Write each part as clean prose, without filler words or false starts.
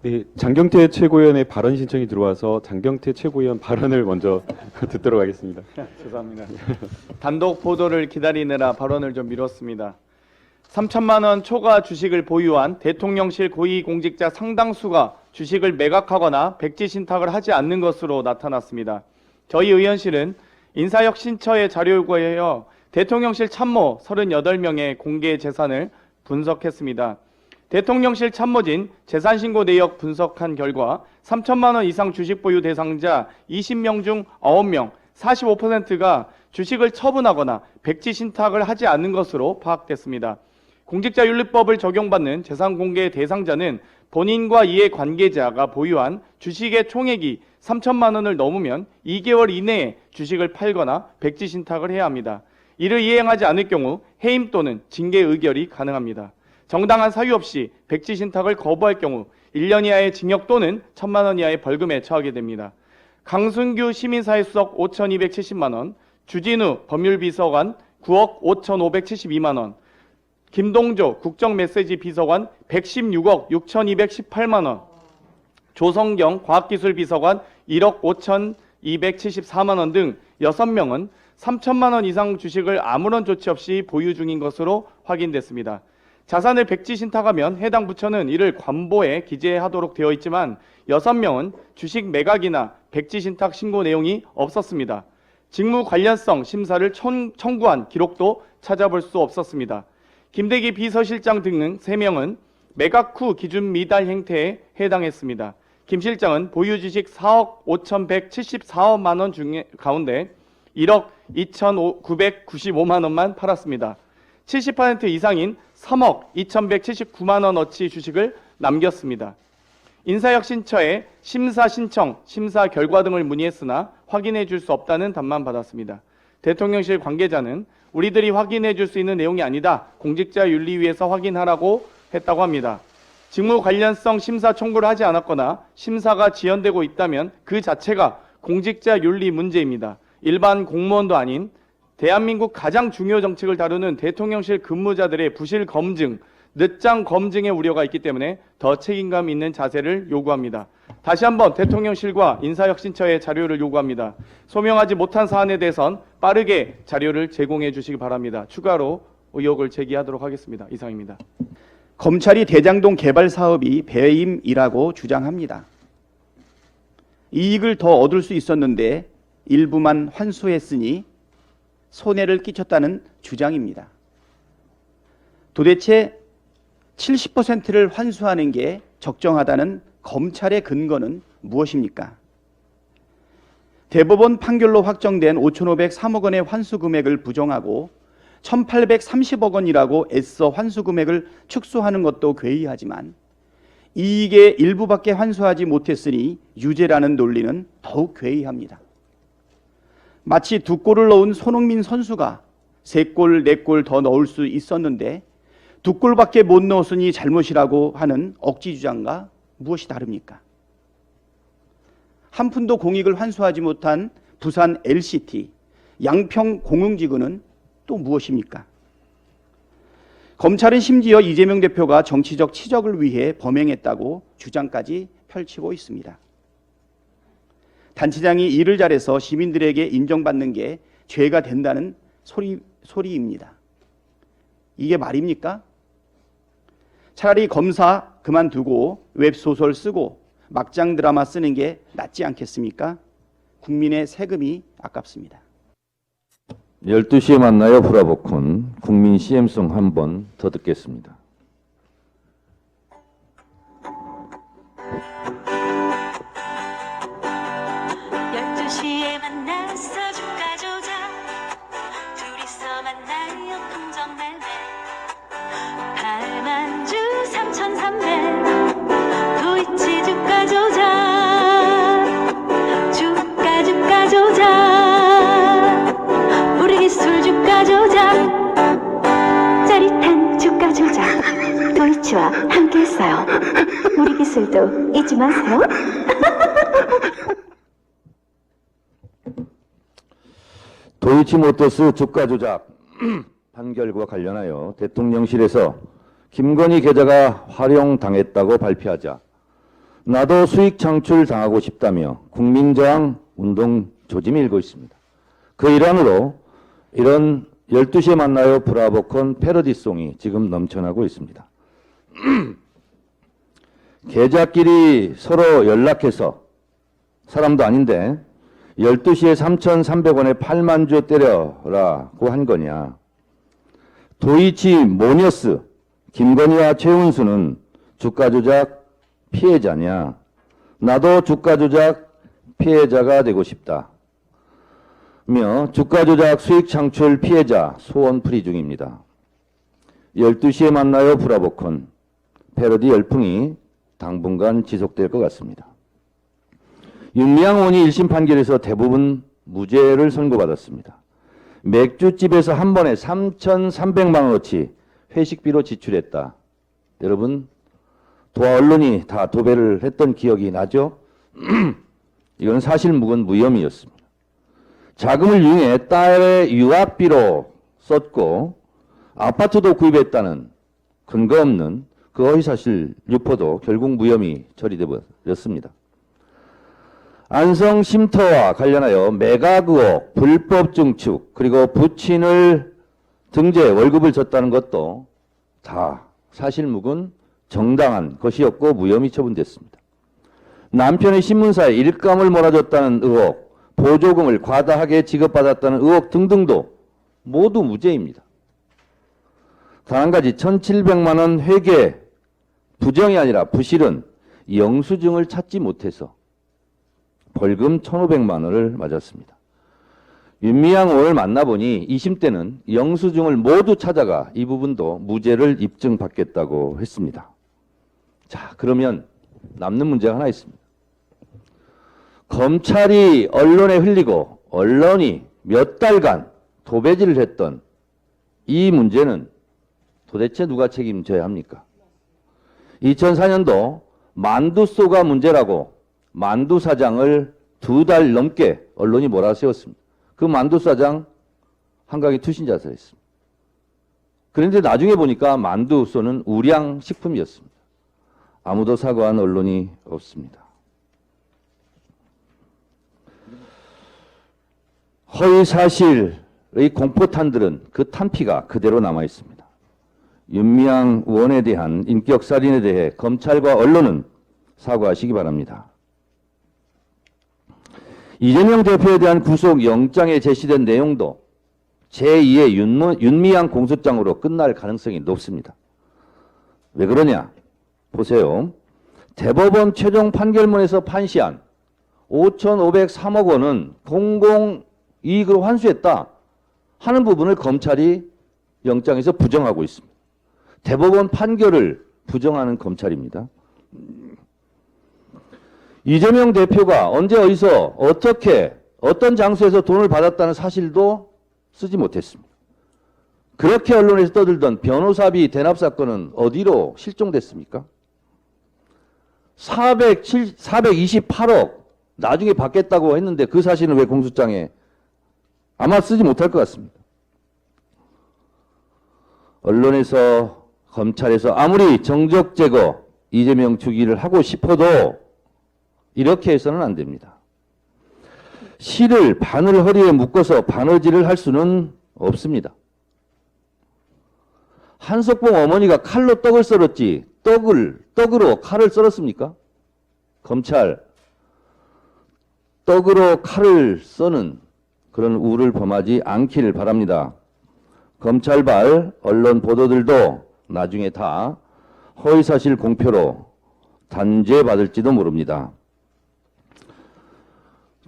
네, 장경태 최고위원의 발언 신청이 들어와서 장경태 최고위원 발언을 먼저 듣도록 하겠습니다. 죄송합니다. 단독 보도를 기다리느라 발언을 좀 미뤘습니다. 3천만 원 초과 주식을 보유한 대통령실 고위공직자 상당수가 주식을 매각하거나 백지 신탁을 하지 않는 것으로 나타났습니다. 저희 의원실은 인사혁신처의 자료에 의하여 대통령실 참모 38명의 공개 재산을 분석했습니다. 대통령실 참모진 재산신고 내역 분석한 결과 3천만 원 이상 주식 보유 대상자 20명 중 9명, 45%가 주식을 처분하거나 백지 신탁을 하지 않는 것으로 파악됐습니다. 공직자윤리법을 적용받는 재산공개 대상자는 본인과 이해 관계자가 보유한 주식의 총액이 3천만 원을 넘으면 2개월 이내에 주식을 팔거나 백지 신탁을 해야 합니다. 이를 이행하지 않을 경우 해임 또는 징계 의결이 가능합니다. 정당한 사유 없이 백지 신탁을 거부할 경우 1년 이하의 징역 또는 1,000만 원 이하의 벌금에 처하게 됩니다. 강순규 시민사회수석 5,270만 원, 주진우 법률비서관 9억 5,572만 원, 김동조 국정메시지 비서관 116억 6,218만 원, 조성경 과학기술비서관 1억 5,274만 원 등 6명은 3천만 원 이상 주식을 아무런 조치 없이 보유 중인 것으로 확인됐습니다. 자산을 백지 신탁하면 해당 부처는 이를 관보에 기재하도록 되어 있지만 6명은 주식 매각이나 백지 신탁 신고 내용이 없었습니다. 직무 관련성 심사를 청구한 기록도 찾아볼 수 없었습니다. 김대기 비서실장 등 3명은 매각 후 기준 미달 행태에 해당했습니다. 김 실장은 보유 주식 4억 5,174만 원 가운데 1억 2,995만 원만 팔았습니다. 70% 이상인 3억 2,179만 원어치 주식을 남겼습니다. 인사혁신처에 심사 신청, 심사 결과 등을 문의했으나 확인해 줄 수 없다는 답만 받았습니다. 대통령실 관계자는 우리들이 확인해 줄 수 있는 내용이 아니다. 공직자윤리위에서 확인하라고 했다고 합니다. 직무 관련성 심사 청구를 하지 않았거나 심사가 지연되고 있다면 그 자체가 공직자윤리 문제입니다. 일반 공무원도 아닌 대한민국 가장 중요 정책을 다루는 대통령실 근무자들의 부실 검증, 늦장 검증의 우려가 있기 때문에 더 책임감 있는 자세를 요구합니다. 다시 한번 대통령실과 인사혁신처의 자료를 요구합니다. 소명하지 못한 사안에 대해선 빠르게 자료를 제공해 주시기 바랍니다. 추가로 의혹을 제기하도록 하겠습니다. 이상입니다. 검찰이 대장동 개발 사업이 배임이라고 주장합니다. 이익을 더 얻을 수 있었는데 일부만 환수했으니 손해를 끼쳤다는 주장입니다. 도대체 70%를 환수하는 게 적정하다는 검찰의 근거는 무엇입니까? 대법원 판결로 확정된 5,503억 원의 환수 금액을 부정하고 1,830억 원이라고 애써 환수 금액을 축소하는 것도 괴이하지만 이익의 일부밖에 환수하지 못했으니 유죄라는 논리는 더욱 괴이합니다. 마치 2골을 넣은 손흥민 선수가 3골, 4골 더 넣을 수 있었는데 2골밖에 못 넣었으니 잘못이라고 하는 억지 주장과 무엇이 다릅니까? 한 푼도 공익을 환수하지 못한 부산 LCT, 양평 공흥지구는 또 무엇입니까? 검찰은 심지어 이재명 대표가 정치적 치적을 위해 범행했다고 주장까지 펼치고 있습니다. 단체장이 일을 잘해서 시민들에게 인정받는 게 죄가 된다는 소리입니다. 이게 말입니까? 차라리 검사 그만두고 웹소설 쓰고 막장 드라마 쓰는 게 낫지 않겠습니까? 국민의 세금이 아깝습니다. 12시에 만나요 브라보콘 국민 CM송 한 번 더 듣겠습니다. 도이치와 함께했어요. 우리 기술도 잊지 마세요. 도이치모터스 주가 조작 판결과 관련하여 대통령실에서 김건희 계좌가 활용당했다고 발표하자 나도 수익 창출 당하고 싶다며 국민저항 운동 조짐이 일고 있습니다. 그 일환으로 이런 12시에 만나요 브라보콘 패러디송이 지금 넘쳐나고 있습니다. 계좌끼리 서로 연락해서 사람도 아닌데 12시에 3,300원에 8만 주 때려라고 한 거냐. 도이치 모니어스 김건희와 최은수는 주가 조작 피해자냐. 나도 주가 조작 피해자가 되고 싶다. 며 주가 조작 수익 창출 피해자 소원풀이 중입니다. 12시에 만나요 브라보콘 패러디 열풍이 당분간 지속될 것 같습니다. 윤미향 의원이 1심 판결에서 대부분 무죄를 선고받았습니다. 맥주집에서 한 번에 3,300만 원어치 회식비로 지출했다. 여러분 도와 언론이 다 도배를 했던 기억이 나죠? 이건 사실 묵은 무혐의였습니다. 자금을 이용해 딸의 유학비로 썼고 아파트도 구입했다는 근거 없는 그 허위사실 유포도 결국 무혐의 처리돼 버렸습니다. 안성 쉼터와 관련하여 매각 의혹, 불법 증축, 그리고 부친을 등재 월급을 줬다는 것도 다 사실 묵은 정당한 것이었고 무혐의 처분됐습니다. 남편의 신문사에 일감을 몰아줬다는 의혹, 보조금을 과다하게 지급받았다는 의혹 등등도 모두 무죄입니다. 단 한 가지 1,700만 원 회계 부정이 아니라 부실은 영수증을 찾지 못해서 벌금 1,500만 원을 맞았습니다. 윤미향 의원을 만나보니 2심 때는 영수증을 모두 찾아가 이 부분도 무죄를 입증받겠다고 했습니다. 자, 그러면 남는 문제가 하나 있습니다. 검찰이 언론에 흘리고 언론이 몇 달간 도배질을 했던 이 문제는 도대체 누가 책임져야 합니까? 2004년도 만두소가 문제라고 만두 사장을 2달 넘게 언론이 몰아세웠습니다. 그 만두 사장 한강에 투신 자살했습니다. 그런데 나중에 보니까 만두소는 우량식품이었습니다. 아무도 사과한 언론이 없습니다. 허위사실의 공포탄들은 그 탄피가 그대로 남아있습니다. 윤미향 의원에 대한 인격살인에 대해 검찰과 언론은 사과하시기 바랍니다. 이재명 대표에 대한 구속영장에 제시된 내용도 제2의 윤미향 공소장으로 끝날 가능성이 높습니다. 왜 그러냐? 보세요. 대법원 최종 판결문에서 판시한 5,503억 원은 공공이익으로 환수했다 하는 부분을 검찰이 영장에서 부정하고 있습니다. 대법원 판결을 부정하는 검찰입니다. 이재명 대표가 언제 어디서 어떻게 어떤 장소에서 돈을 받았다는 사실도 쓰지 못했습니다. 그렇게 언론에서 떠들던 변호사비 대납 사건은 어디로 실종됐습니까? 428억 나중에 받겠다고 했는데 그 사실은 왜 공소장에 아마 쓰지 못할 것 같습니다. 언론에서 검찰에서 아무리 정적 제거 이재명 주기를 하고 싶어도 이렇게 해서는 안 됩니다. 실을 바늘 허리에 묶어서 바느질을 할 수는 없습니다. 한석봉 어머니가 칼로 떡을 썰었지 떡으로 칼을 썰었습니까? 검찰 떡으로 칼을 써는 그런 우를 범하지 않기를 바랍니다. 검찰발 언론 보도들도 나중에 다 허위사실 공표로 단죄받을지도 모릅니다.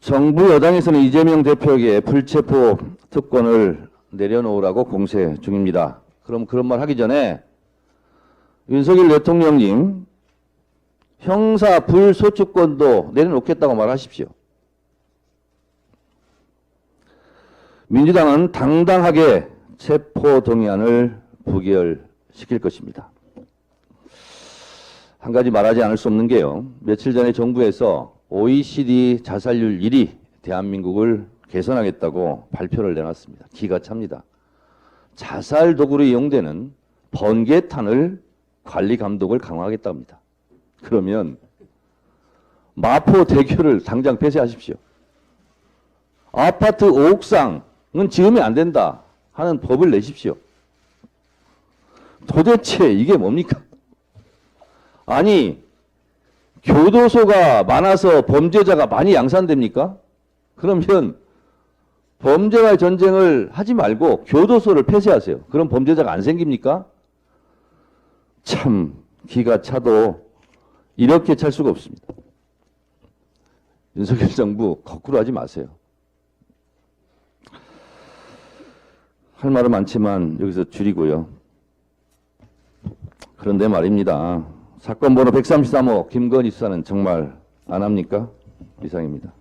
정부 여당에서는 이재명 대표에게 불체포 특권을 내려놓으라고 공세 중입니다. 그럼 그런 말 하기 전에 윤석열 대통령님 형사 불소추권도 내려놓겠다고 말하십시오. 민주당은 당당하게 체포동의안을 부결시킬 것입니다. 한 가지 말하지 않을 수 없는 게요. 며칠 전에 정부에서 OECD 자살률 1위 대한민국을 개선하겠다고 발표를 내놨습니다. 기가 찹니다. 자살 도구로 이용되는 번개탄을 관리 감독을 강화하겠답니다. 그러면 마포대교를 당장 폐쇄하십시오. 아파트 5옥상은 지으면 안 된다 하는 법을 내십시오. 도대체 이게 뭡니까? 아니, 교도소가 많아서 범죄자가 많이 양산됩니까? 그러면 범죄와의 전쟁을 하지 말고 교도소를 폐쇄하세요. 그럼 범죄자가 안 생깁니까? 참 기가 차도 이렇게 찰 수가 없습니다. 윤석열 정부 거꾸로 하지 마세요. 할 말은 많지만 여기서 줄이고요. 그런데 말입니다. 사건 번호 133호 김건희 수사는 정말 안 합니까? 이상입니다.